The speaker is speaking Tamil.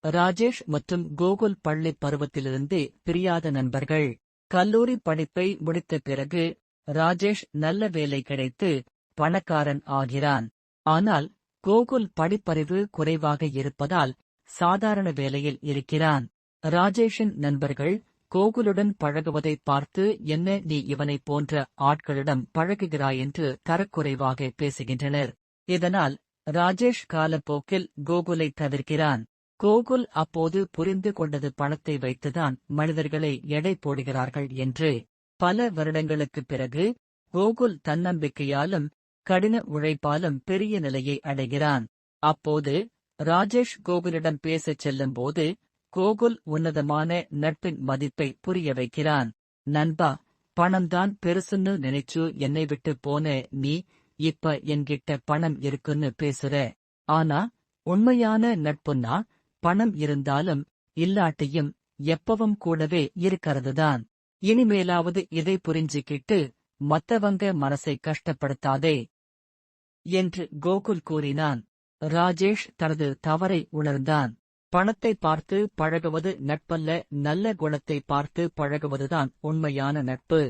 ராஜேஷ் மற்றும் கோகுல் பள்ளி பருவத்திலிருந்தே பிரியாத நண்பர்கள். கல்லூரி படிப்பை முடித்த பிறகு ராஜேஷ் நல்ல வேலை கிடைத்து பணக்காரன் ஆகிறான். ஆனால் கோகுல் படிப்பறிவு குறைவாக இருப்பதால் சாதாரண வேலையில் இருக்கிறான். ராஜேஷின் நண்பர்கள் கோகுலுடன் பழகுவதை பார்த்து என்ன நீ இவனைப் போன்ற ஆட்களிடம் பழகுகிறாயென்று தரக்குறைவாக பேசுகின்றனர். இதனால் ராஜேஷ் காலப்போக்கில் கோகுலை தவிர்க்கிறான். கோகுல் அப்போது புரிந்து கொண்டது பணத்தை வைத்துதான் மனிதர்களை எடை போடுகிறார்கள் என்று. பல வருடங்களுக்குப் பிறகு கோகுல் தன்னம்பிக்கையாலும் கடின உழைப்பாலும் பெரிய நிலையை அடைகிறான். அப்போது ராஜேஷ் கோகுலிடம் பேசச் செல்லும்போது கோகுல் உன்னதமான நட்பின் மதிப்பை புரிய வைக்கிறான். நண்பா, பணம்தான் பெருசுன்னு நினைச்சு என்னை விட்டு போன நீ இப்ப என்கிட்ட பணம் இருக்குன்னு பேசுற. ஆனா உண்மையான நட்புன்னா பணம் இருந்தாலும் இல்லாட்டியும் எப்பவும் கூடவே இருக்கிறதுதான். இனிமேலாவது இதை புரிஞ்சுக்கிட்டு மத்தவங்க மனசை கஷ்டப்படுத்தாதே என்று கோகுல் கூறினான். ராஜேஷ் தனது தவறை உணர்ந்தான். பணத்தை பார்த்து பழகுவது நட்பல்ல, நல்ல குணத்தை பார்த்து பழகுவதுதான் உண்மையான நட்பு.